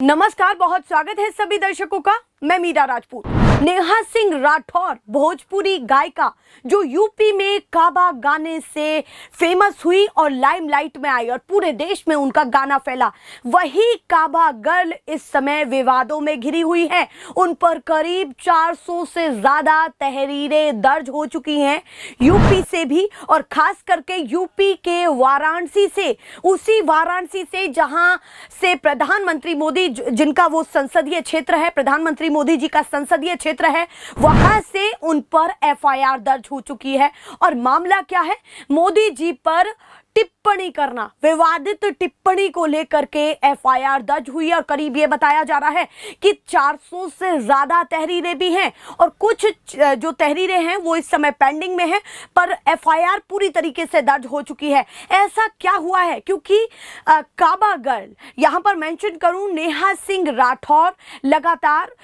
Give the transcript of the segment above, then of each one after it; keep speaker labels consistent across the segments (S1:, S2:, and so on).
S1: नमस्कार, बहुत स्वागत है सभी दर्शकों का। मैं मीरा राजपूत। नेहा सिंह राठौर भोजपुरी गायिका जो यूपी में काबा गाने से फेमस हुई और लाइमलाइट में आई और पूरे देश में उनका गाना फैला, वही काबा गर्ल इस समय विवादों में घिरी हुई है। उन पर करीब 400 से ज्यादा तहरीरें दर्ज हो चुकी हैं यूपी से भी, और खास करके यूपी के वाराणसी से, उसी वाराणसी से जहां से प्रधानमंत्री मोदी, जिनका वो संसदीय क्षेत्र है, प्रधानमंत्री मोदी जी का संसदीय क्षेत्र है, वहां से उन पर एफआईआर दर्ज हो चुकी है। और मामला क्या है? मोदी जी पर टिप्पणी करना, विवादित टिप्पणी को लेकर के एफआईआर दर्ज हुई है। और करीब ये बताया जा रहा है कि 400 से ज्यादा तहरीरें भी हैं और कुछ जो तहरीरें हैं वो इस समय पेंडिंग में है, पर एफआईआर पूरी तरीके से दर्ज हो चुकी है। ऐसा क्या हुआ है? क्योंकि काबा गर्ल, यहां पर मेंशन करूं, नेहा सिंह राठौर लगातार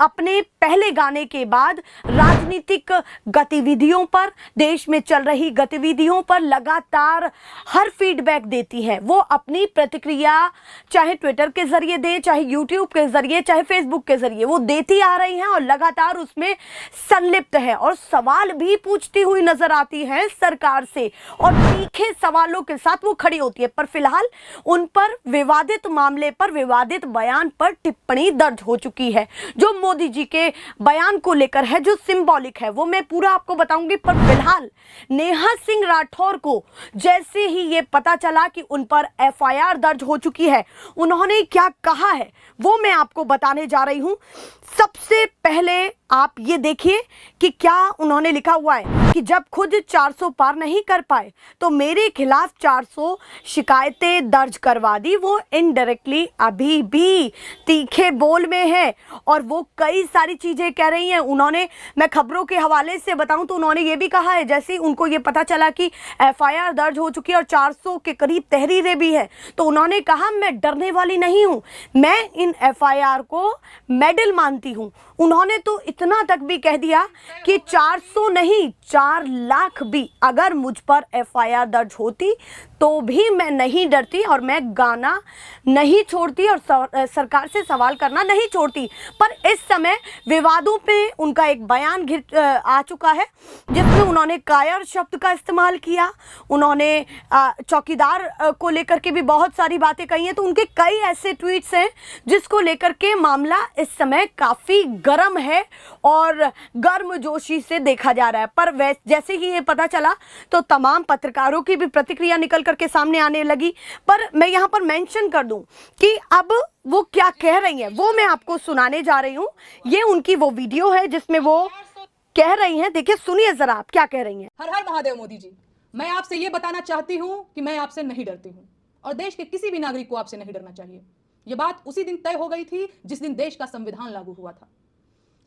S1: अपने पहले गाने के बाद राजनीतिक गतिविधियों पर, देश में चल रही गतिविधियों पर लगातार हर फीडबैक देती है। वो अपनी प्रतिक्रिया चाहे ट्विटर के जरिए दे, चाहे यूट्यूब के जरिए, चाहे फेसबुक के जरिए, वो देती आ रही हैं और लगातार उसमें संलिप्त है और सवाल भी पूछती हुई नजर आती है सरकार से, और तीखे सवालों के साथ वो खड़ी होती है। पर फिलहाल उन पर विवादित मामले पर, विवादित बयान पर टिप्पणी दर्ज हो चुकी है, जो मोदी जी के बयान को लेकर है, जो सिंबॉलिक है, वो मैं पूरा आपको बताऊंगी। पर फिलहाल नेहा सिंह राठौर को जैसे ही ये पता चला कि उन पर एफआईआर दर्ज हो चुकी है, उन्होंने क्या कहा है वो मैं आपको बताने जा रही हूं। सबसे पहले आप ये देखिए कि क्या उन्होंने लिखा हुआ है कि जब खुद 400 पार नहीं कर पाए तो मेरे खिलाफ 400 शिकायतें दर्ज करवा दी। वो इनडायरेक्टली अभी भी तीखे बोल में है और वो कई सारी चीजें कह रही हैं। उन्होंने, मैं खबरों के हवाले से बताऊं तो उन्होंने ये भी कहा है, जैसे ही उनको ये पता चला कि एफआईआर दर्ज हो चुकी है और 400 के करीब तहरीरें भी है, तो उन्होंने कहा मैं डरने वाली नहीं हूं, मैं इन एफआईआर को मेडल मानती हूं। उन्होंने तो इतना तक भी कह दिया कि 400 नहीं, 4 लाख भी अगर मुझ पर एफआईआर दर्ज होती तो भी मैं नहीं डरती और मैं गाना नहीं छोड़ती और सरकार से सवाल करना नहीं छोड़ती। पर इस समय विवादों पे उनका एक बयान आ चुका है जिसमें उन्होंने कायर शब्द का इस्तेमाल किया, उन्होंने चौकीदार को लेकर के भी बहुत सारी बातें कही हैं। तो उनके कई ऐसे ट्वीट्स हैं जिसको लेकर के मामला इस समय काफ़ी गर्म है और गर्मजोशी से देखा जा रहा है। पर जैसे ही ये पता चला तो तमाम पत्रकारों की भी प्रतिक्रिया निकल करके सामने आने लगी। पर मैं यहाँ पर मेंशन कर दूं कि अब वो क्या कह रही हैं वो मैं आपको सुनाने जा रही हूँ। ये उनकी वो वीडियो है जिसमें वो कह रही हैं, देखिए सुनिए जरा आप क्या कह रही हैं।
S2: हर हर महादेव मोदी जी, मैं आपसे ये बताना चाहती हूँ कि मैं आपसे नहीं डरती हूँ और देश के किसी भी नागरिक को आपसे नहीं डरना चाहिए। ये बात उसी दिन तय हो गई थी जिस दिन देश का संविधान लागू हुआ था।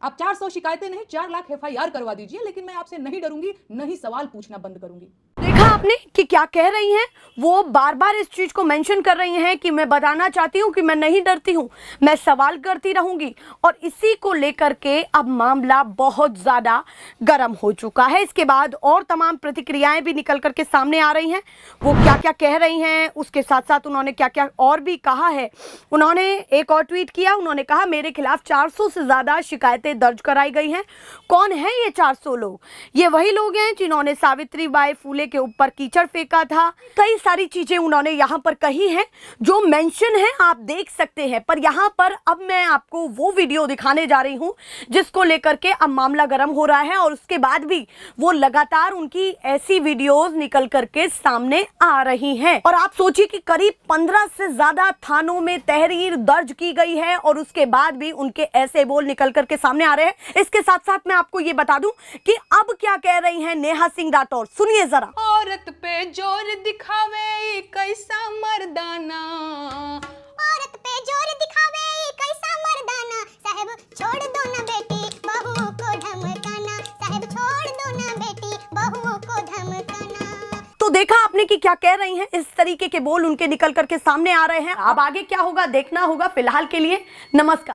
S2: आप 400 शिकायतें नहीं, 4 लाख एफआईआर करवा दीजिए, लेकिन मैं आपसे नहीं डरूंगी, नहीं सवाल पूछना बंद करूंगी।
S1: देखा आपने कि क्या कह रही हैं? वो बार बार इस चीज को मेंशन कर रही हैं कि मैं बताना चाहती हूं कि मैं नहीं डरती हूं, मैं सवाल करती रहूंगी। और इसी को लेकर के अब मामला बहुत ज्यादा गर्म हो चुका है। इसके बाद और तमाम प्रतिक्रियाएं भी निकल करके सामने आ रही हैं। वो क्या क्या कह रही हैं, उसके साथ साथ उन्होंने क्या क्या और भी कहा है। उन्होंने एक और ट्वीट किया, उन्होंने कहा मेरे खिलाफ 400 से ज्यादा शिकायतें दर्ज कराई गई हैं। कौन है ये 400 लोग? ये वही लोग हैं जिन्होंने सावित्रीबाई फूले के ऊपर कीचड़ फेंका था। कई सारी चीजें उन्होंने यहाँ पर कही हैं जो मेंशन है, आप देख सकते हैं। पर यहाँ पर अब मैं आपको वो वीडियो दिखाने जा रही हूँ जिसको लेकर के अब मामला गर्म हो रहा है और उसके बाद भी वो लगातार उनकी ऐसी वीडियोस निकल करके सामने आ रही हैं। और आप सोचिए कि करीब 15 से ज्यादा थानों में तहरीर दर्ज की गई है और उसके बाद भी उनके ऐसे बोल निकल करके सामने आ रहे हैं। इसके साथ साथ मैं आपको ये बता दूं कि अब क्या कह रही हैं नेहा सिंह राठौर, सुनिए जरा।
S2: औरत पे जोर दिखावे कैसा मर्दाना,
S3: औरत पे जोर दिखावे कैसा मर्दाना, साहब छोड़ दो ना बेटी बहू को धमकाना, साहब छोड़ दो ना बेटी बहू को धमकाना।
S1: तो देखा आपने कि क्या कह रही हैं? इस तरीके के बोल उनके निकल करके सामने आ रहे हैं। अब आगे क्या होगा देखना होगा। फिलहाल के लिए नमस्कार।